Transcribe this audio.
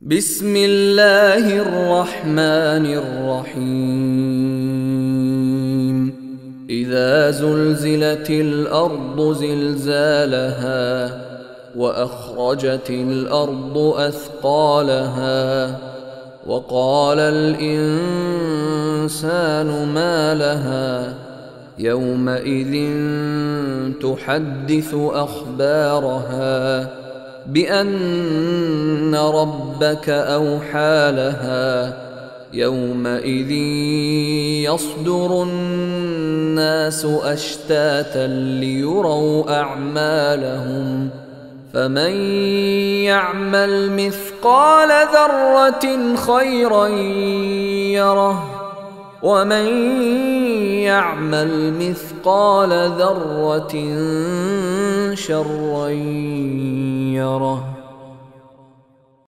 بسم الله الرحمن الرحيم إذا زلزلت الأرض زلزالها وأخرجت الأرض أثقالها وقال الإنسان ما لها يومئذ تحدث أخبارها بأن ربك أوحى لها يومئذ يصدر الناس أشتاتا ليروا أعمالهم فمن يعمل مثقال ذرة خيرا يره ومن يعمل مثقال ذرة شرا يره.